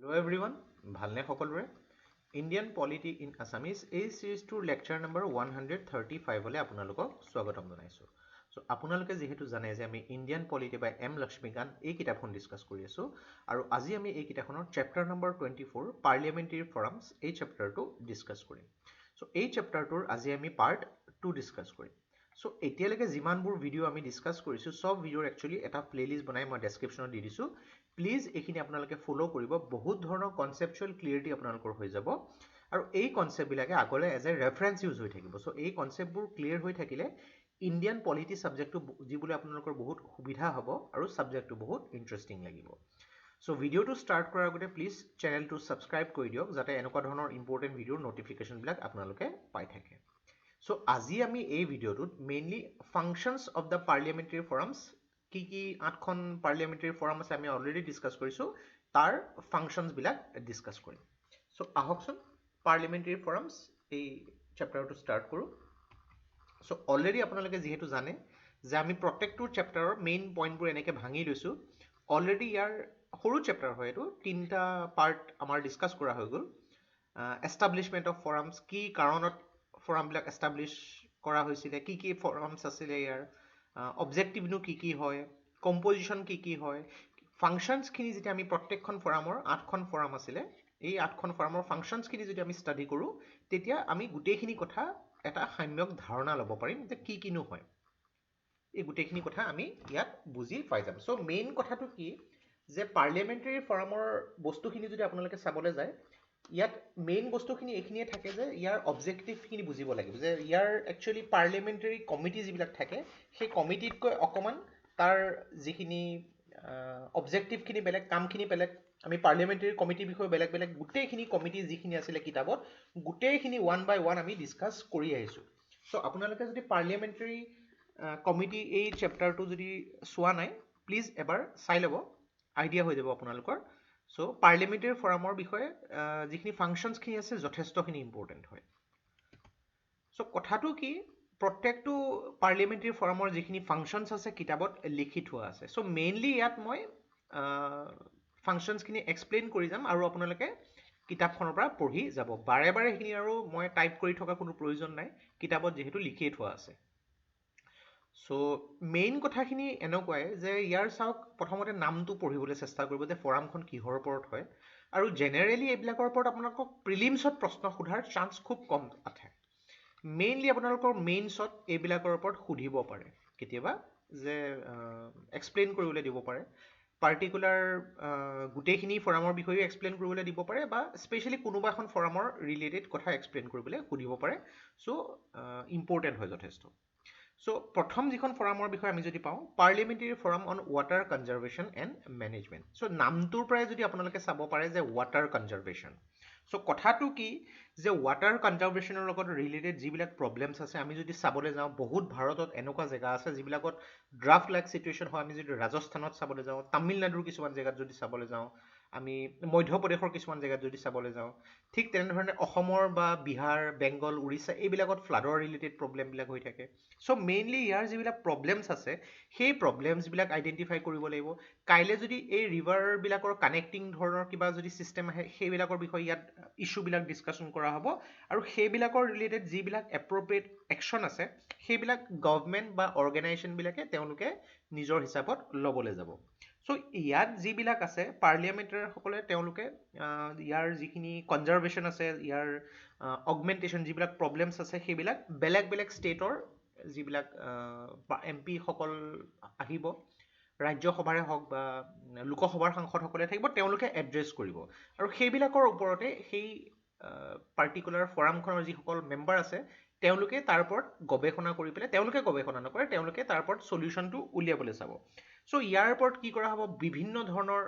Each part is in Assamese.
Hello everyone, ভালনে সকলোৰে ইণ্ডিয়ান পলিটি ইন আছামিজ এই সিৰিজটোৰ লেকচাৰ নম্বৰ 135 হলে আপোনালোকক স্বাগতম জনাইছোঁ। সো আপোনালোকে যেহেতু জানে যে আমি ইণ্ডিয়ান পলিটি বাই এম লক্ষ্মীকান্ত এই কিতাপখন ডিছকাছ কৰি আছোঁ আৰু আজি আমি এই কিতাপখনৰ চেপ্টাৰ নম্বৰ 24 পাৰ্লিয়ামেণ্টাৰী ফৰামছ এই চেপ্টাৰটো ডিছকাছ কৰিম। সো এই চেপ্টাৰটোৰ আজি আমি পাৰ্ট 2 ডিছকাছ কৰিম। সো এতিয়ালৈকে যিমানবোৰ ভিডিঅ' আমি ডিছকাছ কৰিছোঁ সব ভিডিঅ'ৰ একচুৱেলি এটা প্লেলিষ্ট বনাই মই ডেছক্ৰিপশ্যনত দি দিছোঁ। প্লিজ এইখিনি আপোনালোকে ফ'ল' কৰিব, বহুত ধৰণৰ কনচেপচুৱেল ক্লিয়াৰিটি আপোনালোকৰ হৈ যাব আৰু এই কনচেপ্টবিলাকে আগলৈ এজ এ ৰেফাৰেঞ্চ ইউজ হৈ থাকিব। চ' এই কনচেপ্টবোৰ ক্লিয়াৰ হৈ থাকিলে ইণ্ডিয়ান পলিটি ছাবজেক্টটো যিবলৈ আপোনালোকৰ বহুত সুবিধা হ'ব আৰু ছাবজেক্টটো বহুত ইণ্টাৰেষ্টিং লাগিব। চ' ভিডিঅ'টো ষ্টাৰ্ট কৰাৰ আগতে প্লিজ চেনেলটো ছাবস্ক্ৰাইব কৰি দিয়ক যাতে এনেকুৱা ধৰণৰ ইম্পৰ্টেণ্ট ভিডিঅ'ৰ ন'টিফিকেশ্যনবিলাক আপোনালোকে পাই থাকে। চ' আজি আমি এই ভিডিঅ'টোত mainly functions of the parliamentary forums কি 8খন পাৰ্লিয়ামেণ্টাৰী ফৰাম আছে আমি অলৰেডি ডিছকাছ কৰিছোঁ, তাৰ ফাংচনছবিলাক ডিছকাছ কৰিম। চ' আহকচোন পাৰ্লিয়ামেণ্টাৰী ফৰামছ এই চেপ্টাৰটো ষ্টাৰ্ট কৰোঁ। চ' অলৰেডি আপোনালোকে যিহেতু জানে যে আমি প্ৰত্যেকটো চেপ্টাৰৰ মেইন পইণ্টবোৰ এনেকৈ ভাঙি লৈছোঁ। অলৰেডি ইয়াৰ সৰু চেপ্টাৰ হয়, এইটো 3টা পাৰ্ট আমাৰ ডিছকাছ কৰা হৈ গ'ল। এষ্টাব্লিছমেণ্ট অফ ফৰামছ, কি কাৰণত ফৰামবিলাক এষ্টাব্লিছ কৰা হৈছিলে, কি ফৰামছ আছিলে, ইয়াৰ অবজেক্টিভনো কি হয়, কম্পজিশ্যন কি হয়, ফাংচনছখিনি যেতিয়া আমি প্ৰত্যেকখন ফৰামৰ 8খন ফৰাম আছিলে এই 8খন ফৰামৰ ফাংচনছখিনি যদি আমি ষ্টাডি কৰোঁ তেতিয়া আমি গোটেইখিনি কথা এটা সাম্যক ধাৰণা ল'ব পাৰিম যে কিনো হয়। এই গোটেইখিনি কথা আমি ইয়াত বুজি পাই যাম। চ' মেইন কথাটো কি যে পাৰ্লিয়ামেণ্টাৰী ফৰামৰ বস্তুখিনি যদি আপোনালোকে চাবলৈ যায়, ইয়াত মেইন বস্তুখিনি এইখিনিয়ে থাকে যে ইয়াৰ অবজেক্টিভখিনি বুজিব লাগিব, যে ইয়াৰ একচুৱেলি পাৰ্লিয়ামেণ্টাৰী কমিটি যিবিলাক থাকে সেই কমিটিতকৈ অকণমান তাৰ যিখিনি অবজেক্টিভখিনি বেলেগ, কামখিনি বেলেগ। আমি পাৰ্লিয়ামেণ্টাৰী কমিটিৰ বিষয়ে বেলেগ বেলেগ গোটেইখিনি কমিটি যিখিনি আছিলে কিতাপত গোটেইখিনি ওৱান বাই ওৱান আমি ডিছকাছ কৰি আহিছোঁ। চ' আপোনালোকে যদি পাৰ্লিয়ামেণ্টাৰী কমিটি এই চেপ্টাৰটো যদি চোৱা নাই প্লিজ এবাৰ চাই ল'ব, আইডিয়া হৈ যাব আপোনালোকৰ। চ' পাৰ্লিয়ামেণ্টাৰী ফৰামৰ বিষয়ে যিখিনি ফাংচনছখিনি আছে যথেষ্টখিনি ইম্পৰ্টেণ্ট হয়। চ' কথাটো কি প্ৰত্যেকটো পাৰ্লিয়ামেণ্টাৰী ফৰামৰ যিখিনি ফাংচনছ আছে কিতাপত লিখি থোৱা আছে। চ' মেইনলি ইয়াত মই ফাংচনছখিনি এক্সপ্লেইন কৰি যাম আৰু আপোনালোকে কিতাপখনৰ পৰা পঢ়ি যাব। বাৰে বাৰে সেইখিনি আৰু মই টাইপ কৰি থকা কোনো প্ৰয়োজন নাই, কিতাপত যিহেতু লিখিয়ে থোৱা আছে। চ' মেইন কথাখিনি এনেকুৱাই যে ইয়াৰ চাওক, প্ৰথমতে নামটো পঢ়িবলৈ চেষ্টা কৰিব যে ফৰামখন কিহৰ ওপৰত হয়, আৰু জেনেৰেলি এইবিলাকৰ ওপৰত আপোনালোকক প্ৰিলিমছত প্ৰশ্ন সোধাৰ চান্স খুব কম আছে। মেইনলি আপোনালোকৰ মেইনছত এইবিলাকৰ ওপৰত সুধিব পাৰে কেতিয়াবা, যে এক্সপ্লেইন কৰিবলৈ দিব পাৰে। পাৰ্টিকুলাৰ গোটেইখিনি ফৰামৰ বিষয়েও এক্সপ্লেইন কৰিবলৈ দিব পাৰে বা স্পেচিয়েলি কোনোবা এখন ফৰামৰ ৰিলেটেড কথা এক্সপ্লেইন কৰিবলৈ সুধিব পাৰে। চ' ইম্পৰ্টেণ্ট হয় যথেষ্ট। চ' প্ৰথম যিখন ফৰামৰ বিষয়ে আমি যদি পাওঁ, parliamentary forum on water conservation and management. So' নামটোৰ পৰাই যদি আপোনালোকে চাব পাৰে যে ৱাটাৰ কনজাৰ্ভেশ্যন। চ' কথাটো কি যে ৱাটাৰ কনজাৰ্ভেশ্যনৰ লগত ৰিলেটেড যিবিলাক প্ৰব্লেমছ আছে আমি যদি চাবলৈ যাওঁ, বহুত ভাৰতত এনেকুৱা জেগা আছে যিবিলাকত ড্ৰাফ্ট লাইক চিটুৱেশ্যন হয়। আমি যদি ৰাজস্থানত চাবলৈ যাওঁ, তামিলনাডুৰ কিছুমান জেগাত যদি চাবলৈ যাওঁ, আমি মধ্যপ্ৰদেশৰ কিছুমান জেগাত যদি চাবলৈ যাওঁ, ঠিক তেনেধৰণে অসমৰ বা বিহাৰ, বেংগল, উৰিষ্যা এইবিলাকত ফ্লাডৰ ৰিলেটেড প্ৰব্লেমবিলাক হৈ থাকে। চ' মেইনলি ইয়াৰ যিবিলাক প্ৰব্লেমছ আছে সেই প্ৰব্লেমছবিলাক আইডেণ্টিফাই কৰিব লাগিব। কাইলৈ যদি এই ৰিভাৰবিলাকৰ কানেক্টিং ধৰণৰ কিবা যদি ছিষ্টেম আহে সেইবিলাকৰ বিষয়ে ইয়াত ইছ্যুবিলাক ডিছকাশ্যন কৰা হ'ব, আৰু সেইবিলাকৰ ৰিলেটেড যিবিলাক এপ্ৰপ্ৰিয়েট একশ্যন আছে সেইবিলাক গভৰ্ণমেণ্ট বা অৰ্গেনাইজেশ্যনবিলাকে তেওঁলোকে নিজৰ হিচাপত ল'বলৈ যাব। চ' ইয়াত যিবিলাক আছে পাৰ্লিয়ামেণ্টাৰীসকলে তেওঁলোকে ইয়াৰ যিখিনি কনজাৰ্ভেশ্যন আছে, ইয়াৰ অগমেণ্টেশ্যন যিবিলাক প্ৰব্লেমছ আছে সেইবিলাক বেলেগ বেলেগ ষ্টেটৰ যিবিলাক MP সকল আহিব, ৰাজ্যসভাৰে হওক বা লোকসভাৰ সাংসদসকলে থাকিব, তেওঁলোকে এড্ৰেছ কৰিব আৰু সেইবিলাকৰ ওপৰতে সেই পাৰ্টিকুলাৰ ফৰামখনৰ যিসকল মেম্বাৰ আছে তেওঁলোকে তাৰ ওপৰত গৱেষণা কৰি পেলাই, তেওঁলোকে গৱেষণা নকৰে, তেওঁলোকে তাৰ ওপৰত চলিউশ্যনটো উলিয়াবলৈ চাব। চ' ইয়াৰ ওপৰত কি কৰা হ'ব, বিভিন্ন ধৰণৰ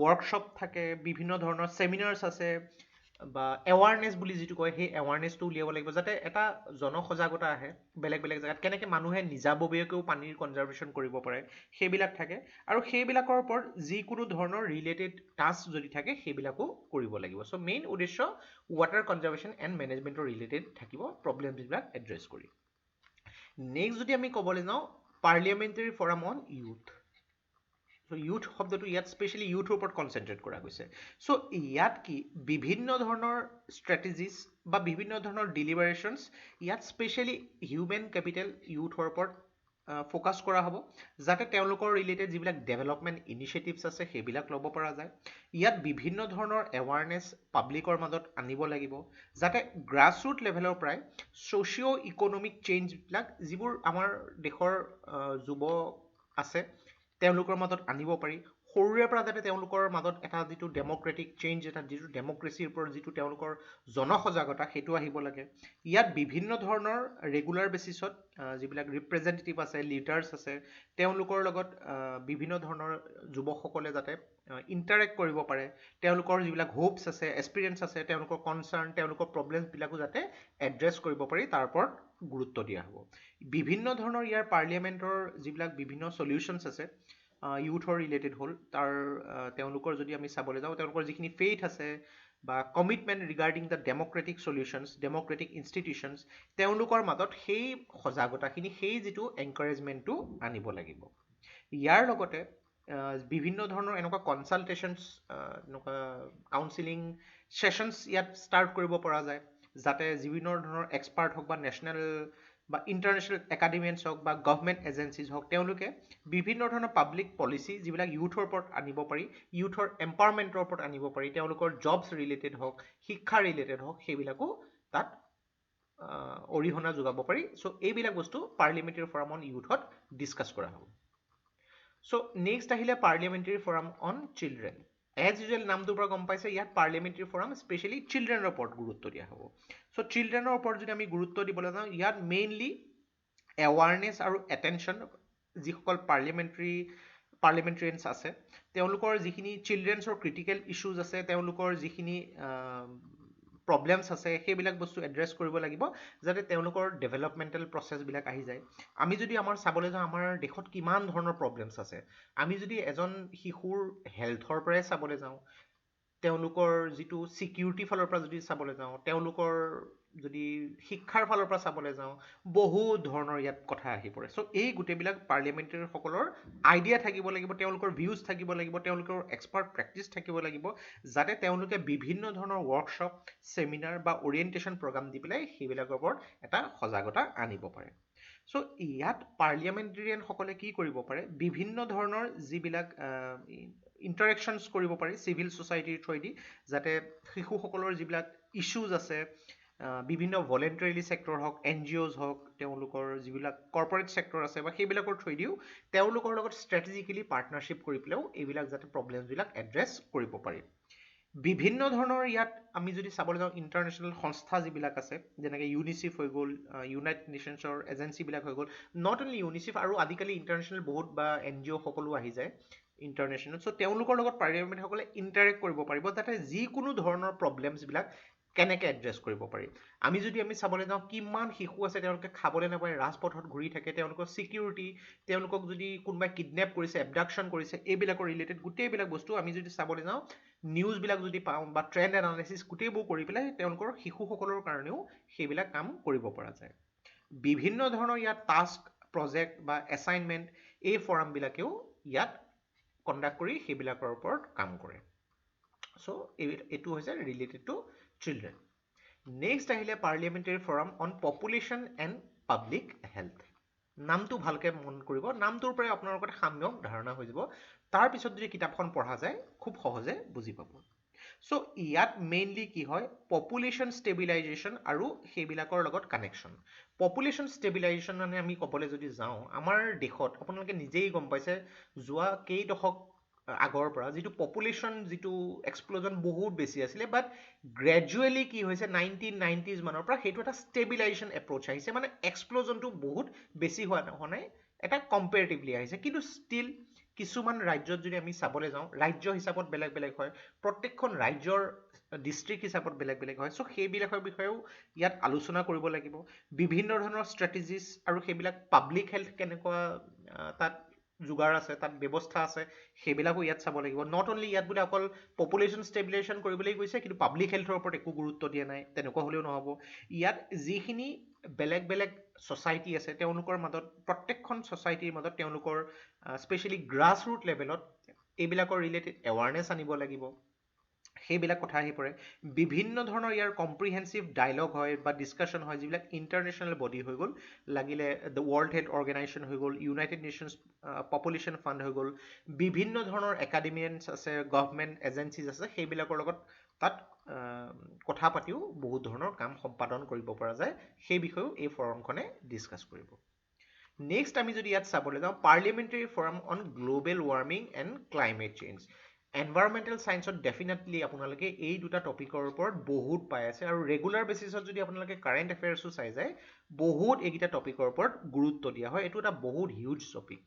ৱৰ্কশ্বপ থাকে, বিভিন্ন ধৰণৰ ছেমিনাৰ্ছ আছে বা এৱাৰনেছ বুলি যিটো কয় সেই এৱাৰনেছটো উলিয়াব লাগিব, যাতে এটা জনসজাগতা আহে বেলেগ বেলেগ জেগাত, কেনেকৈ মানুহে নিজাববীয়াকৈও পানীৰ কনজাৰ্ভেশ্যন কৰিব পাৰে সেইবিলাক থাকে, আৰু সেইবিলাকৰ ওপৰত যিকোনো ধৰণৰ ৰিলেটেড টাস্ক যদি থাকে সেইবিলাকো কৰিব লাগিব। চ' মেইন উদ্দেশ্য ৱাটাৰ কনজাৰ্ভেশ্যন এণ্ড মেনেজমেণ্টৰ ৰিলেটেড থাকিব, প্ৰব্লেমছবিলাক এড্ৰেছ কৰি। নেক্সট যদি আমি ক'বলৈ যাওঁ, parliamentary forum on youth. So' youth শব্দটো ইয়াত স্পেচিয়েলি ইউথৰ ওপৰত কনচেনট্ৰেট কৰা গৈছে চ' ইয়াত কি বিভিন্ন ধৰণৰ ষ্ট্ৰেটেজিজ বা বিভিন্ন ধৰণৰ ডিলিভাৰেশ্যনছ ইয়াত স্পেচিয়েলি হিউমেন কেপিটেল ইউথৰ ওপৰত ফ'কাছ কৰা হ'ব যাতে তেওঁলোকৰ ৰিলেটেড যিবিলাক ডেভেলপমেণ্ট ইনিচিয়েটিভছ আছে সেইবিলাক ল'ব পৰা যায় ইয়াত বিভিন্ন ধৰণৰ এৱাৰনেছ পাব্লিকৰ মাজত আনিব লাগিব যাতে গ্ৰাছৰুট লেভেলৰ পৰাই ছ'চিঅ' ইকনমিক চেঞ্জবিলাক যিবোৰ আমাৰ দেশৰ যুৱ আছে তেওঁলোকৰ মাজত আনিব পাৰি সৰুৰে পৰা যাতে তেওঁলোকৰ মাজত এটা যিটো ডেম'ক্ৰেটিক চেঞ্জ এটা যিটো ডেম'ক্ৰেচিৰ ওপৰত যিটো তেওঁলোকৰ জনসজাগতা সেইটো আহিব লাগে ইয়াত বিভিন্ন ধৰণৰ ৰেগুলাৰ বেচিছত যিবিলাক ৰিপ্ৰেজেণ্টেটিভ আছে লিডাৰ্ছ আছে তেওঁলোকৰ লগত বিভিন্ন ধৰণৰ যুৱকসকলে যাতে ইণ্টাৰেক্ট কৰিব পাৰে তেওঁলোকৰ যিবিলাক হোপছ আছে এক্সপিৰিয়েঞ্চ আছে তেওঁলোকৰ কনচাৰ্ণ তেওঁলোকৰ প্ৰব্লেমছবিলাকো যাতে এড্ৰেছ কৰিব পাৰি তাৰ ওপৰত গুৰুত্ব দিয়া হ'ব বিভিন্ন ধৰণৰ ইয়াৰ পাৰ্লিয়ামেণ্টৰ যিবিলাক বিভিন্ন চলিউশ্যনছ আছে ইউথৰ ৰিলেটেড হ'ল তাৰ তেওঁলোকৰ যদি আমি চাবলৈ যাওঁ তেওঁলোকৰ যিখিনি ফেইথ আছে বা commitment regarding the Democratic solutions Democratic institutions তেওঁলোকৰ মাজত সেই সজাগতাখিনি সেই যিটো এনকাৰেজমেণ্টটো আনিব লাগিব ইয়াৰ লগতে বিভিন্ন ধৰণৰ এনেকুৱা কনচালটেশ্যনছ এনেকুৱা কাউন্সিলিং ছেশ্যনছ ইয়াত ষ্টাৰ্ট কৰিব পৰা যায় যাতে বিভিন্ন ধৰণৰ এক্সপাৰ্ট হওক বা নেশ্যনেল বা ইণ্টাৰনেশ্যনেল একাডেমিয়ানছ হওক বা গভমেণ্ট এজেঞ্চিজ হওক তেওঁলোকে বিভিন্ন ধৰণৰ পাব্লিক পলিচি যিবিলাক ইউথৰ ওপৰত আনিব পাৰি ইউথৰ এম্পাৱাৰমেণ্টৰ ওপৰত আনিব পাৰি তেওঁলোকৰ জবছ ৰিলেটেড হওক শিক্ষা ৰিলেটেড হওক সেইবিলাকো তাত অৰিহণা যোগাব পাৰি চ' এইবিলাক বস্তু পাৰ্লিয়ামেণ্টেৰী ফৰাম অন ইউথত ডিছকাছ কৰা হ'ব চ' নেক্সট আহিলে parliamentary forum on children as usual নামটোৰ পৰা গম পাইছে ইয়াত পাৰ্লিয়ামেণ্টেৰী ফৰাম স্পেচিয়েলি চিলড্ৰেনৰ ওপৰত গুৰুত্ব দিয়া হ'ব চ' চিলড্ৰেনৰ ওপৰত যদি আমি গুৰুত্ব দিবলৈ যাওঁ ইয়াত মেইনলি এৱাৰনেছ আৰু এটেনশ্যন যিসকল পাৰ্লিয়ামেণ্টেৰিয়ানছ আছে তেওঁলোকৰ যিখিনি চিলড্ৰেনছৰ ক্ৰিটিকেল ইছ্যুজ আছে তেওঁলোকৰ যিখিনি প্ৰব্লেমছ আছে সেইবিলাক বস্তু এড্ৰেছ কৰিব লাগিব যাতে তেওঁলোকৰ ডেভেলপমেণ্টেল প্ৰচেছবিলাক আহি যায় আমি যদি আমাৰ চাবলৈ যাওঁ আমাৰ দেশত কিমান ধৰণৰ প্ৰব্লেমছ আছে আমি যদি এজন শিশুৰ হেল্থৰ পৰাই চাবলৈ যাওঁ তেওঁলোকৰ যিটো ছিকিউৰিটি ফালৰ পৰা যদি চাবলৈ যাওঁ তেওঁলোকৰ যদি শিক্ষাৰ ফালৰ পৰা চাবলৈ যাওঁ বহুত ধৰণৰ ইয়াত কথা আহি পৰে চ' এই গোটেইবিলাক পাৰ্লিয়ামেণ্টেৰীসকলৰ আইডিয়া থাকিব লাগিব তেওঁলোকৰ ভিউজ থাকিব লাগিব তেওঁলোকৰ এক্সপাৰ্ট প্ৰেক্টিচ থাকিব লাগিব যাতে তেওঁলোকে বিভিন্ন ধৰণৰ ৱৰ্কশ্বপ ছেমিনাৰ বা অৰিয়েণ্টেশ্যন প্ৰগ্ৰাম দি পেলাই সেইবিলাকৰ ওপৰত এটা সজাগতা আনিব পাৰে চ' ইয়াত পাৰ্লিয়ামেণ্টেৰিয়ানসকলে কি কৰিব পাৰে বিভিন্ন ধৰণৰ যিবিলাক ইণ্টাৰেকশ্যনছ কৰিব পাৰি চিভিল ছ'চাইটিৰ থ্ৰুৱেদি যাতে শিশুসকলৰ যিবিলাক ইছ্যুজ আছে বিভিন্ন ভলেণ্টাৰী ছেক্টৰ হওক এন জি অ'জ হওক তেওঁলোকৰ যিবিলাক কৰ্পৰেট ছেক্টৰ আছে বা সেইবিলাকৰ থ্ৰুৱেদিও তেওঁলোকৰ লগত ষ্ট্ৰেটেজিকেলি পাৰ্টনাৰশ্বিপ কৰি পেলাইও এইবিলাক যাতে প্ৰব্লেমছবিলাক এড্ৰেছ কৰিব পাৰি বিভিন্ন ধৰণৰ ইয়াত আমি যদি চাবলৈ যাওঁ ইণ্টাৰনেশ্যনেল সংস্থা যিবিলাক আছে যেনেকৈ ইউনিচেফ হৈ গ'ল ইউনাইটেড নেশ্যনছৰ এজেঞ্চিবিলাক হৈ গ'ল নট অনলি ইউনিচেফ আৰু আজিকালি ইণ্টাৰনেশ্যনেল বহুত বা এন জি অ' সকলো আহি যায় ইণ্টাৰনেশ্যনেল চ' তেওঁলোকৰ লগত পাৰ্লিয়ামেণ্টসকলে ইণ্টাৰেক্ট কৰিব পাৰিব যাতে যিকোনো ধৰণৰ প্ৰব্লেমছবিলাক কেনেকৈ এড্ৰেছ কৰিব পাৰি আমি চাবলৈ যাওঁ কিমান শিশু আছে তেওঁলোকে খাবলৈ নাপায় ৰাজপথত ঘূৰি থাকে তেওঁলোকৰ ছিকিউৰিটি তেওঁলোকক যদি কোনোবাই কিডনেপ কৰিছে এবডাকশ্যন কৰিছে এইবিলাকৰ ৰিলেটেড গোটেইবিলাক বস্তু আমি যদি চাবলৈ যাওঁ নিউজবিলাক যদি পাওঁ বা ট্ৰেণ্ড এনালাইচিছ গোটেইবোৰ কৰি পেলাই তেওঁলোকৰ শিশুসকলৰ কাৰণেও সেইবিলাক কাম কৰিব পৰা যায় বিভিন্ন ধৰণৰ ইয়াত টাস্ক প্ৰজেক্ট বা এছাইনমেণ্ট এই ফৰামবিলাকেও ইয়াত কণ্ডাক্ট কৰি সেইবিলাকৰ ওপৰত কাম কৰে চ' এইটো হৈছে ৰিলেটেড টু চিলড্ৰেন নেক্সট আহিলে parliamentary forum on population and public health নামটো ভালকৈ মন কৰিব নামটোৰ পৰাই আপোনালোকৰ সাম্যক ধাৰণা হৈ যাব তাৰপিছত যদি কিতাপখন পঢ়া যায় খুব সহজে বুজি পাব চ' ইয়াত মেইনলি কি হয় পপুলেশ্যন ষ্টেবিলাইজেশ্যন আৰু সেইবিলাকৰ লগত কানেকশ্যন পপুলেশ্যন ষ্টেবিলাইজেশ্যন মানে আমি ক'বলৈ যদি যাওঁ আমাৰ দেশত আপোনালোকে নিজেই গম পাইছে যোৱা কেইদশক আগৰ পৰা যিটো পপুলেশ্যন যিটো এক্সপ্ল'জন বহুত বেছি আছিলে বাট গ্ৰেজুৱেলি কি হৈছে 1990s মানৰ পৰা সেইটো এটা ষ্টেবিলাইজেশ্যন এপ্ৰ'চ আহিছে মানে এক্সপ্ল'জনটো বহুত বেছি হোৱা নাই এটা কম্পেৰেটিভলি আহিছে কিন্তু ষ্টিল কিছুমান ৰাজ্যত যদি আমি চাবলৈ যাওঁ ৰাজ্য হিচাপত বেলেগ বেলেগ হয় প্ৰত্যেকখন ৰাজ্যৰ ডিষ্ট্ৰিক্ট হিচাপত বেলেগ বেলেগ হয় চ' সেইবিলাকৰ বিষয়েও ইয়াত আলোচনা কৰিব লাগিব বিভিন্ন ধৰণৰ ষ্ট্ৰেটেজিছ আৰু সেইবিলাক পাব্লিক হেল্থ কেনেকুৱা তাত যোগাৰ আছে তাত ব্যৱস্থা আছে সেইবিলাকো ইয়াত চাব লাগিব নট অনলি ইয়াত বোলে অকল পপুলেশ্যন ষ্টেবিলাইজেশ্যন কৰিবলৈ গৈছে কিন্তু পাব্লিক হেল্থৰ ওপৰত একো গুৰুত্ব দিয়া নাই তেনেকুৱা হ'লেও নহ'ব ইয়াত যিখিনি বেলেগ বেলেগ ছ'চাইটি আছে তেওঁলোকৰ মাজত প্ৰত্যেকখন ছ'চাইটিৰ মাজত তেওঁলোকৰ স্পেচিয়েলি গ্ৰাছ ৰুট লেভেলত এইবিলাকৰ ৰিলেটেড এৱাৰনেছ আনিব লাগিব, সেইবিলাক কথা আহি পৰে। বিভিন্ন ধৰণৰ ইয়াৰ কম্প্ৰিহেনচিভ ডায়লগ হয় বা ডিছকাশ্যন হয়, যিবিলাক ইণ্টাৰনেশ্যনেল বডি হৈ গ'ল, লাগিলে দ্য ৱৰ্ল্ড হেল্থ অৰ্গেনাইজেশ্যন হৈ গ'ল, ইউনাইটেড নেশ্যনছ পপুলেশ্যন ফাণ্ড হৈ গ'ল, বিভিন্ন ধৰণৰ একাডেমিয়ানছ আছে, গভৰ্ণমেণ্ট এজেঞ্চিজ আছে, সেইবিলাকৰ লগত তাত কথা পাতিও বহুত ধৰণৰ কাম সম্পাদন কৰিব পৰা যায়। সেই বিষয়েও এই ফৰামখনে ডিছকাছ কৰিব। নেক্সট আমি যদি ইয়াত চাবলৈ যাওঁ, parliamentary forum on global warming and climate change. Environmental ছায়েন্সত ডেফিনেটলি আপোনালোকে এই দুটা টপিকৰ ওপৰত বহুত পাই আছে, আৰু ৰেগুলাৰ বেচিছত যদি আপোনালোকে কাৰেণ্ট এফেয়াৰ্ছো চাই যায়, বহুত এইকেইটা টপিকৰ ওপৰত গুৰুত্ব দিয়া হয়। এইটো এটা বহুত হিউজ টপিক।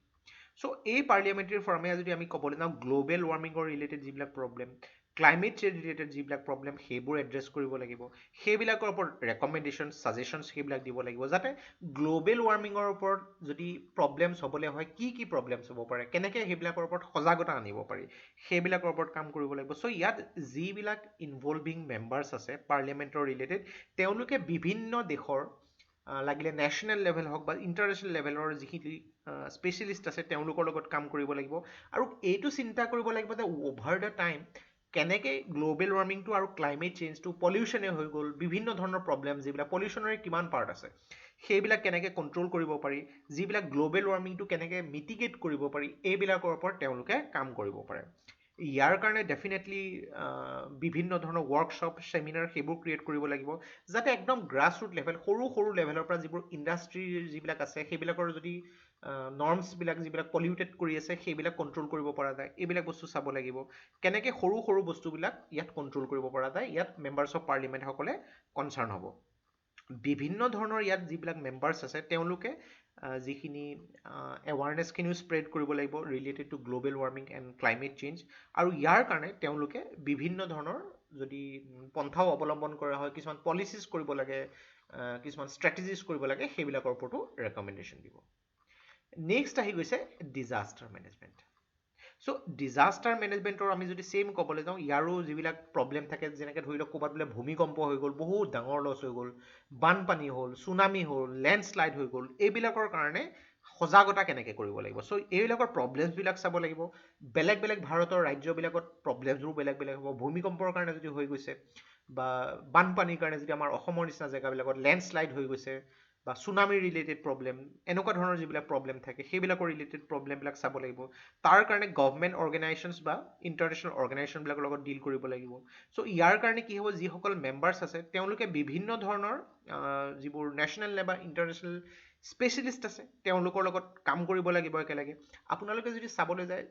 চ' এই পাৰ্লিয়ামেণ্টাৰী ফৰামে যদি আমি ক'বলৈ যাওঁ, গ্ল'বেল ৱাৰ্মিঙৰ ৰিলেটেড যিবিলাক প্ৰব্লেম, ক্লাইমেট চেঞ্জ ৰিলেটেড যিবিলাক প্ৰব্লেম, সেইবোৰ এড্ৰেছ কৰিব লাগিব। সেইবিলাকৰ ওপৰত ৰেকমেণ্ডেশ্যন, ছাজেশ্যনছ সেইবিলাক দিব লাগিব, যাতে গ্ল'বেল ৱাৰ্মিঙৰ ওপৰত যদি প্ৰব্লেমছ হ'বলৈ হয়, কি কি প্ৰব্লেমছ হ'ব পাৰে, কেনেকৈ সেইবিলাকৰ ওপৰত সজাগতা আনিব পাৰি, সেইবিলাকৰ ওপৰত কাম কৰিব লাগিব। চ' ইয়াত যিবিলাক ইনভলভিং মেম্বাৰ্ছ আছে পাৰ্লিয়ামেণ্টৰ ৰিলেটেড, তেওঁলোকে বিভিন্ন দেশৰ লাগিলে নেশ্যনেল লেভেল হওক বা ইণ্টাৰনেশ্যনেল লেভেলৰ যিখিনি স্পেচিয়েলিষ্ট আছে, তেওঁলোকৰ লগত কাম কৰিব লাগিব। আৰু এইটো চিন্তা কৰিব লাগিব যে অভাৰ দ্য টাইম কেনেকৈ গ্ল'বেল ৱাৰ্মিংটো আৰু ক্লাইমেট চেঞ্জটো, পলিউশ্যনে হৈ গ'ল, বিভিন্ন ধৰণৰ প্ৰব্লেম, যিবিলাক পলিউশ্যনৰে কিমান পাৰ্ট আছে, সেইবিলাক কেনেকৈ কণ্ট্ৰল কৰিব পাৰি, যিবিলাক গ্ল'বেল ৱাৰ্মিংটো কেনেকৈ মিটিগেট কৰিব পাৰি, এইবিলাকৰ ওপৰত তেওঁলোকে কাম কৰিব পাৰে। ইয়াৰ কাৰণে ডেফিনেটলি বিভিন্ন ধৰণৰ ৱৰ্কশ্বপ, ছেমিনাৰ সেইবোৰ ক্ৰিয়েট কৰিব লাগিব, যাতে একদম গ্ৰাছ ৰুট লেভেল, সৰু সৰু লেভেলৰ পৰা যিবোৰ ইণ্ডাষ্ট্ৰীৰ যিবিলাক আছে, সেইবিলাকৰ যদি নৰ্মছবিলাক যিবিলাক পলিউটেড কৰি আছে, সেইবিলাক কণ্ট্ৰল কৰিব পৰা যায়, এইবিলাক বস্তু চাব লাগিব। কেনেকৈ সৰু সৰু বস্তুবিলাক ইয়াত কণ্ট্ৰল কৰিব পৰা যায়, ইয়াত মেম্বাৰ্ছ অফ পাৰ্লিমেণ্টসকলে কনচাৰ্ণ হ'ব। বিভিন্ন ধৰণৰ ইয়াত যিবিলাক মেম্বাৰ্ছ আছে, তেওঁলোকে যিখিনি এৱাৰনেছখিনিও স্প্ৰেড কৰিব লাগিব related to global warming and climate change. আৰু ইয়াৰ কাৰণে তেওঁলোকে বিভিন্ন ধৰণৰ যদি পন্থাও অৱলম্বন কৰা হয়, কিছুমান পলিচিছ কৰিব লাগে, কিছুমান ষ্ট্ৰেটেজিছ কৰিব লাগে, সেইবিলাকৰ ওপৰতো ৰেকমেণ্ডেশ্যন দিব। নেক্সট আহি গৈছে ডিজাষ্টাৰ মেনেজমেণ্ট। চ' ডিজাষ্টাৰ মেনেজমেণ্টৰ আমি যদি ছেইম ক'বলৈ যাওঁ, ইয়াৰো যিবিলাক প্ৰব্লেম থাকে, যেনেকৈ ধৰি লওক ক'ৰবাত বোলে ভূমিকম্প হৈ গ'ল, বহুত ডাঙৰ লছ হৈ গ'ল, বানপানী হ'ল, চুনামি হ'ল, লেণ্ডশ্লাইড হৈ গ'ল, এইবিলাকৰ কাৰণে সজাগতা কেনেকৈ কৰিব লাগিব। চ' এইবিলাকৰ প্ৰব্লেমছবিলাক চাব লাগিব। বেলেগ বেলেগ ভাৰতৰ ৰাজ্যবিলাকত প্ৰব্লেমছবোৰ বেলেগ বেলেগ হ'ব। ভূমিকম্পৰ কাৰণে যদি হৈ গৈছে, বা বানপানীৰ কাৰণে যদি আমাৰ অসমৰ নিচিনা জেগাবিলাকত লেণ্ডশ্লাইড হৈ গৈছে, বা চুনামি ৰিলেটেড প্ৰব্লেম, এনেকুৱা ধৰণৰ যিবিলাক প্ৰব্লেম থাকে, সেইবিলাকৰ ৰিলেটেড প্ৰব্লেমবিলাক চাব লাগিব। তাৰ কাৰণে গভৰ্ণমেণ্ট অৰ্গেনাইজেশ্যনছ বা ইণ্টাৰনেশ্যনেল অৰ্গেনাইজেশ্যনবিলাকৰ লগত ডিল কৰিব লাগিব। চ' ইয়াৰ কাৰণে কি হ'ব, যিসকল মেম্বাৰ্ছ আছে, তেওঁলোকে বিভিন্ন ধৰণৰ যিবোৰ নেশ্যনেল বা ইণ্টাৰনেশ্যনেল স্পেচিয়েলিষ্ট আছে, তেওঁলোকৰ লগত কাম কৰিব লাগিব একেলগে। আপোনালোকে যদি চাবলৈ যায়,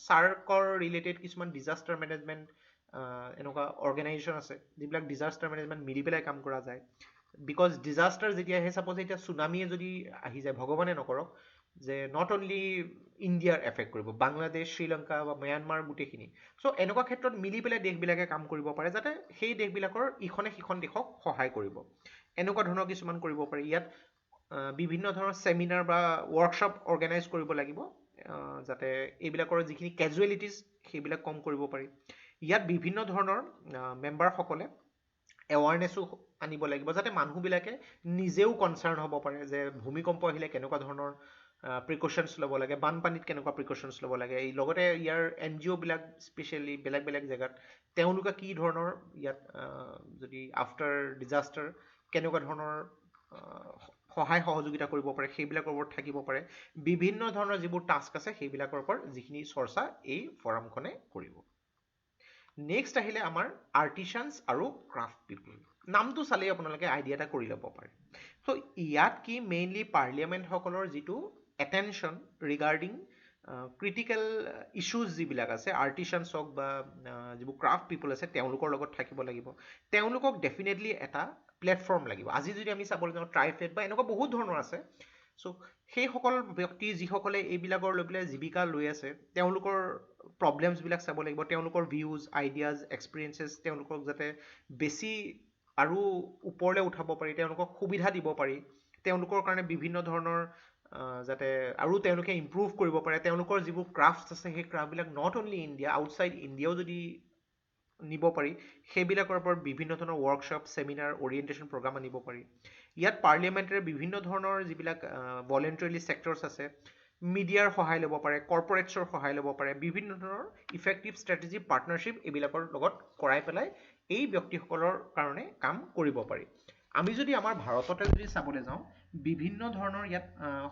চাৰ্কৰ ৰিলেটেড কিছুমান ডিজাষ্টাৰ মেনেজমেণ্ট এনেকুৱা অৰ্গেনাইজেশ্যন আছে, যিবিলাক ডিজাষ্টাৰ মেনেজমেণ্ট মিলি পেলাই কাম কৰা যায়। বিকজ ডিজাষ্টাৰ যেতিয়া আহে, ছাপ'জ এতিয়া চুনামিয়ে যদি আহি যায়, ভগৱানে নকৰক, যে নট অনলি ইণ্ডিয়াৰ এফেক্ট কৰিব, বাংলাদেশ, শ্ৰীলংকা বা ম্যানমাৰ গোটেইখিনি। চ' এনেকুৱা ক্ষেত্ৰত মিলি পেলাই দেশবিলাকে কাম কৰিব পাৰে, যাতে সেই দেশবিলাকৰ ইখনে সিখন দেশক সহায় কৰিব। এনেকুৱা ধৰণৰ কিছুমান কৰিব পাৰি। ইয়াত বিভিন্ন ধৰণৰ ছেমিনাৰ বা ৱৰ্কশ্বপ অৰ্গেনাইজ কৰিব লাগিব, যাতে এইবিলাকৰ যিখিনি কেজুৱেলিটিজ, সেইবিলাক কম কৰিব পাৰি। ইয়াত বিভিন্ন ধৰণৰ মেম্বাৰসকলে এৱাৰনেছো আনিব লাগিব, যাতে মানুহবিলাকে নিজেও কনচাৰ্ণ হ'ব পাৰে যে ভূমিকম্প আহিলে কেনেকুৱা ধৰণৰ প্ৰিকশ্যনছ ল'ব লাগে, বানপানীত কেনেকুৱা প্ৰিকশ্যনছ ল'ব লাগে। লগতে ইয়াৰ NGO বিলাক স্পেচিয়েলি বেলেগ বেলেগ জেগাত তেওঁলোকে কি ধৰণৰ ইয়াত যদি আফটাৰ ডিজাষ্টাৰ কেনেকুৱা ধৰণৰ সহায় সহযোগিতা কৰিব পাৰে, সেইবিলাকৰ ওপৰত থাকিব পাৰে। বিভিন্ন ধৰণৰ যিবোৰ টাস্ক আছে, সেইবিলাকৰ ওপৰত যিখিনি চৰ্চা এই ফৰামখনে কৰিব। নেক্সট আহিলে আমাৰ আৰ্টিচানছ আৰু ক্ৰাফ্ট পিপল। নামটো চালেই আপোনালোকে আইডিয়া এটা কৰি ল'ব পাৰে। চ' ইয়াত কি মেইনলি পাৰ্লিয়ামেণ্টসকলৰ যিটো এটেনশ্যন ৰিগাৰ্ডিং ক্ৰিটিকেল ইছ্যুজ যিবিলাক আছে, আৰ্টিচানছ হওক বা যিবোৰ ক্ৰাফ্ট পিপল আছে, তেওঁলোকৰ লগত থাকিব লাগিব। তেওঁলোকক ডেফিনেটলি এটা প্লেটফৰ্ম লাগিব। আজি যদি আমি চাবলৈ যাওঁ, ট্ৰাইফেড বা এনেকুৱা বহুত ধৰণৰ আছে। চ' সেইসকল ব্যক্তি যিসকলে এইবিলাকৰ লৈ পেলাই জীৱিকা লৈ আছে, তেওঁলোকৰ প্ৰব্লেমছবিলাক চাব লাগিব, তেওঁলোকৰ ভিউজ, আইডিয়াজ, এক্সপিৰিয়েঞ্চেছ, তেওঁলোকক যাতে বেছি আৰু ওপৰলৈ উঠাব পাৰি, তেওঁলোকক সুবিধা দিব পাৰি, তেওঁলোকৰ কাৰণে বিভিন্ন ধৰণৰ যাতে আৰু তেওঁলোকে ইম্প্ৰুভ কৰিব পাৰে। তেওঁলোকৰ যিবোৰ ক্ৰাফ্টছ আছে, সেই ক্ৰাফ্টবিলাক নট অনলি ইণ্ডিয়া, আউটছাইড ইণ্ডিয়াও যদি নিব পাৰি, সেইবিলাকৰ ওপৰত বিভিন্ন ধৰণৰ ৱৰ্কশ্বপ, ছেমিনাৰ, অৰিয়েণ্টেশ্যন প্ৰগ্ৰাম আনিব পাৰি। ইয়াত পাৰ্লিয়ামেণ্টৰে বিভিন্ন ধৰণৰ যিবিলাক ভলেণ্টাৰী ছেক্টৰছ আছে, মিডিয়াৰ সহায় ল'ব পাৰে, কৰ্পৰেটছৰ সহায় ল'ব পাৰে, বিভিন্ন ধৰণৰ ইফেক্টিভ ষ্ট্ৰেটেজি পাৰ্টনাৰশ্বিপ এইবিলাকৰ লগত কৰাই পেলাই এই ব্যক্তিসকলৰ কাৰণে কাম কৰিব পাৰি। আমি যদি আমাৰ ভাৰততে যদি চাবলৈ যাওঁ, বিভিন্ন ধৰণৰ ইয়াত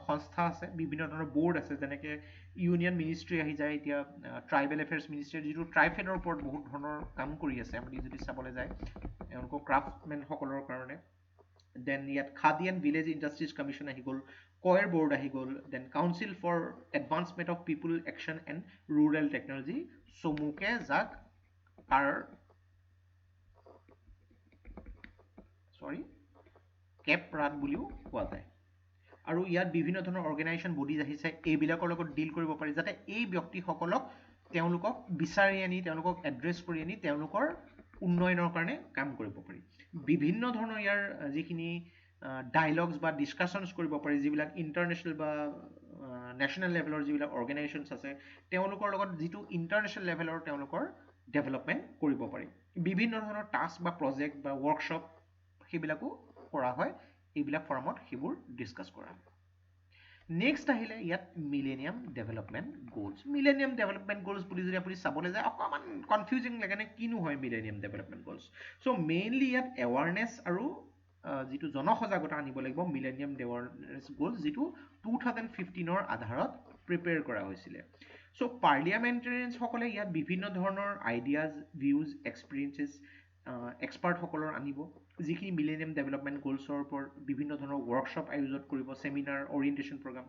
সংস্থা আছে, বিভিন্ন ধৰণৰ বৰ্ড আছে, যেনেকৈ ইউনিয়ন মিনিষ্ট্ৰী আহি যায়, এতিয়া ট্ৰাইবেল এফেয়াৰ্ছ মিনিষ্ট্ৰীয়ে যিটো ট্ৰাইফেডৰ ওপৰত বহুত ধৰণৰ কাম কৰি আছে, আমি যদি চাবলৈ যায় তেওঁলোকৰ ক্ৰাফ্টমেনসকলৰ কাৰণে। দেন ইয়াত Khadi and village industries commission আহি গ'ল, কয়াৰ বৰ্ড আহি গ'ল, then council for advancement of people action and rural technology, চমুকে যাক কেপৰাট বুলিও কোৱা যায়। আৰু ইয়াত বিভিন্ন ধৰণৰ অৰ্গেনাইজেশ্যন বডিজ আহিছে, এইবিলাকৰ লগত ডিল কৰিব পাৰি যাতে এই ব্যক্তিসকলক তেওঁলোকক বিচাৰি আনি, তেওঁলোকক এড্ৰেছ কৰি আনি তেওঁলোকৰ উন্নয়নৰ কাৰণে কাম কৰিব পাৰি। বিভিন্ন ধৰণৰ ইয়াৰ যিখিনি ডায়লগছ বা ডিছকাশ্যনছ কৰিব পাৰি, যিবিলাক ইণ্টাৰনেশ্যনেল বা নেশ্যনেল লেভেলৰ যিবিলাক অৰ্গেনাইজেশ্যনছ আছে তেওঁলোকৰ লগত যিটো ইণ্টাৰনেশ্যনেল লেভেলৰ তেওঁলোকৰ ডেভেলপমেণ্ট কৰিব পাৰি। বিভিন্ন ধৰণৰ টাস্ক বা প্ৰজেক্ট বা ৱৰ্কশ্বপ সেইবিলাকো কৰা হয়, এইবিলাক ফৰামত সেইবোৰ ডিছকাছ কৰা হয়। নেক্সট আহিলে ইয়াত millennium development goals. Millennium development goals বুলি যদি আপুনি চাবলৈ যায় অকণমান কনফিউজিং লাগে নে কিনো হয় মিলেনিয়াম ডেভেলপমেণ্ট গ'লছ। চ' মেইনলি ইয়াত এৱাৰনেছ আৰু যিটো জনসজাগতা আনিব লাগিব মিলেনিয়াম এৱাৰনেছ গ'লছ, যিটো 2015ৰ আধাৰত প্ৰিপেয়াৰ কৰা হৈছিলে। চ' পাৰ্লিয়ামেণ্টেৰিয়ানছসকলে ইয়াত বিভিন্ন ধৰণৰ আইডিয়াজ, ভিউজ, এক্সপিৰিয়েঞ্চেছ এক্সপাৰ্টসকলৰ আনিব, যিখিনি মিলেনিয়াম ডেভেলপমেণ্ট গ'লছৰ ওপৰত বিভিন্ন ধৰণৰ ৱৰ্কশ্বপ আয়োজন কৰিব, ছেমিনাৰ, অৰিয়েণ্টেশ্যন প্ৰগ্ৰাম,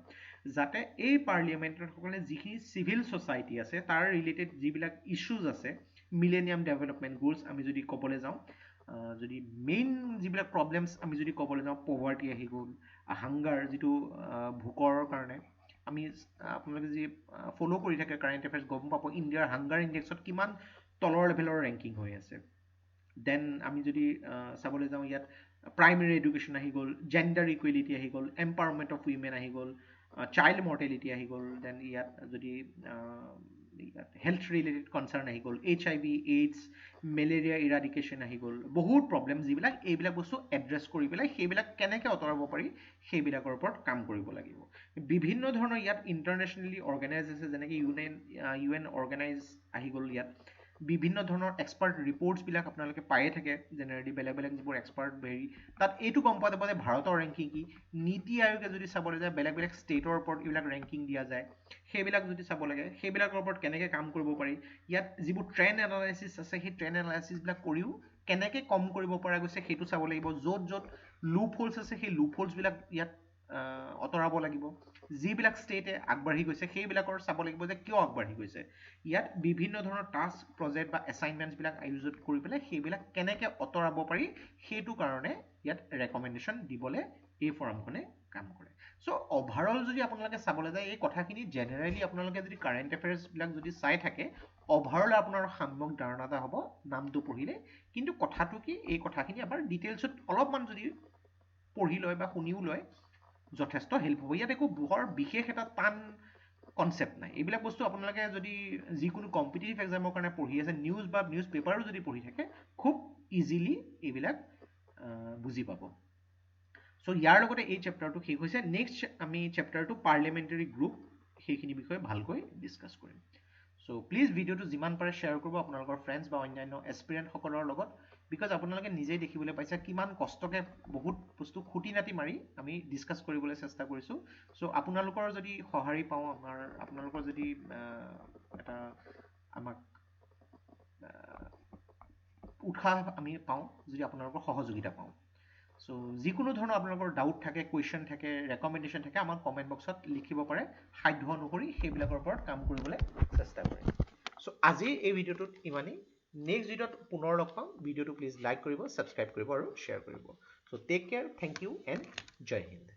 যাতে এই পাৰ্লিয়ামেণ্টাৰসকলে যিখিনি চিভিল ছ'চাইটি আছে তাৰ ৰিলেটেড যিবিলাক ইছ্যুজ আছে মিলেনিয়াম ডেভেলপমেণ্ট গ'লছ আমি যদি ক'বলৈ যাওঁ, যদি মেইন যিবিলাক প্ৰব্লেমছ আমি যদি ক'বলৈ যাওঁ, পভাৰ্টি আহি গ'ল, হাংগাৰ যিটো ভোকৰ কাৰণে আমি আপোনালোকে যি ফ'ল' কৰি থাকে কাৰেণ্ট এফেয়াৰ্ছ গম পাব ইণ্ডিয়াৰ হাংগাৰ ইণ্ডেক্সত কিমান তলৰ লেভেলৰ ৰেংকিং হৈ আছে। দেন আমি যদি চাবলৈ যাওঁ ইয়াত প্ৰাইমেৰী এডুকেশ্যন আহি গ'ল, জেণ্ডাৰ ইকুৱেলিটি আহি গ'ল, এম্পাৱাৰমেণ্ট অফ উইমেন আহি গ'ল, চাইল্ড মৰ্টেলিটি আহি গ'ল, দেন ইয়াত যদি হেল্থ ৰিলেটেড কনচাৰ্ণ আহি গ'ল, HIV, এইডছ, মেলেৰিয়া ইৰাডিকেশ্যন আহি গ'ল, বহুত প্ৰব্লেম যিবিলাক এইবিলাক বস্তু এড্ৰেছ কৰি পেলাই সেইবিলাক কেনেকৈ আঁতৰাব পাৰি সেইবিলাকৰ ওপৰত কাম কৰিব লাগিব। বিভিন্ন ধৰণৰ ইয়াত ইণ্টাৰনেশ্যনেলি অৰ্গেনাইজ আছে, যেনেকৈ UN অৰ্গেনাইজ আহি গ'ল। ইয়াত বিভিন্ন ধৰণৰ এক্সপাৰ্ট ৰিপৰ্টছবিলাক আপোনালোকে পায়ে থাকে, জেনেৰেলি বেলেগ বেলেগ যিবোৰ এক্সপাৰ্ট হেৰি তাত এইটো গম পোৱা যাব যে ভাৰতৰ ৰেংকিং কি। নীতি আয়োগে যদি চাবলৈ যায় বেলেগ বেলেগ ষ্টেটৰ ওপৰত এইবিলাক ৰেংকিং দিয়া যায়, সেইবিলাক যদি চাব লাগে সেইবিলাকৰ ওপৰত কেনেকৈ কাম কৰিব পাৰি। ইয়াত যিবোৰ ট্ৰেণ্ড এনালাইচিছ আছে সেই ট্ৰেণ্ড এনালাইচিছবিলাক কৰিও কেনেকৈ কম কৰিব পৰা গৈছে সেইটো চাব লাগিব। য'ত য'ত লুপ হোলছ আছে সেই লুপ হোলছবিলাক ইয়াত আঁতৰাব লাগিব। যিবিলাক ষ্টেটে আগবাঢ়ি গৈছে সেইবিলাকৰ চাব লাগিব যে কিয় আগবাঢ়ি গৈছে। ইয়াত বিভিন্ন ধৰণৰ টাস্ক, প্ৰজেক্ট বা এছাইনমেণ্টছবিলাক আয়োজন কৰি পেলাই সেইবিলাক কেনেকৈ আঁতৰাব পাৰি সেইটো কাৰণে ইয়াত ৰেকমেণ্ডেশ্যন দিবলৈ এই ফৰামখনে কাম কৰে। চ' অভাৰঅল যদি আপোনালোকে চাবলৈ যায় এই কথাখিনি জেনেৰেলি আপোনালোকে যদি কাৰেণ্ট এফেয়াৰ্ছবিলাক যদি চাই থাকে অভাৰঅল আপোনাৰ সাম্যক ধাৰণা এটা হ'ব নামটো পঢ়িলে। কিন্তু কথাটো কি, এই কথাখিনি আমাৰ ডিটেইলছত অলপমান যদি পঢ়ি লয় বা শুনিও লয় যথেষ্ট হেল্প হ'ব। ইয়াত একো বৰ বিশেষ এটা টান কনচেপ্ট নাই। এইবিলাক বস্তু আপোনালোকে যদি যিকোনো কম্পিটিটিভ এক্সামৰ কাৰণে পঢ়ি আছে, নিউজ বা নিউজ পেপাৰো যদি পঢ়ি থাকে খুব ইজিলি এইবিলাক বুজি পাব। চ' ইয়াৰ লগতে এই চেপ্টাৰটো শেষ হৈছে। নেক্সট আমি চেপ্টাৰটো পাৰ্লিয়ামেণ্টাৰী গ্ৰুপ সেইখিনি বিষয়ে ভালকৈ ডিছকাছ কৰিম। চ' প্লিজ ভিডিঅ'টো যিমান পাৰে শ্বেয়াৰ কৰিব আপোনালোকৰ ফ্ৰেণ্ডছ বা অন্যান্য এছপিৰেণ্টসকলৰ লগত, বিকজ আপোনালোকে নিজেই দেখিবলৈ পাইছে কিমান কষ্টকৈ বহুত বস্তু খুটি নাটি মাৰি আমি ডিছকাছ কৰিবলৈ চেষ্টা কৰিছোঁ। চ' আপোনালোকৰ যদি সঁহাৰি পাওঁ, আপোনালোকৰ যদি এটা আমাক উৎসাহ আমি পাওঁ, যদি আপোনালোকৰ সহযোগিতা পাওঁ। চ' যিকোনো ধৰণৰ আপোনালোকৰ ডাউট থাকে, কুৱেশ্যন থাকে, ৰেকমেণ্ডেশ্যন থাকে আমাক কমেণ্ট বক্সত লিখিব পাৰে। সাধ্য অনুসৰি সেইবিলাকৰ ওপৰত কাম কৰিবলৈ চেষ্টা কৰিম। চ' আজি এই ভিডিঅ'টোত ইমানেই। নেক্সট ভিডিঅ'ত পুনৰ লগ পাম। ভিডিঅ'টো প্লিজ লাইক কৰিব, ছাবস্ক্ৰাইব কৰিব আৰু শ্বেয়াৰ কৰিব। So' take care, thank you and Jai Hind.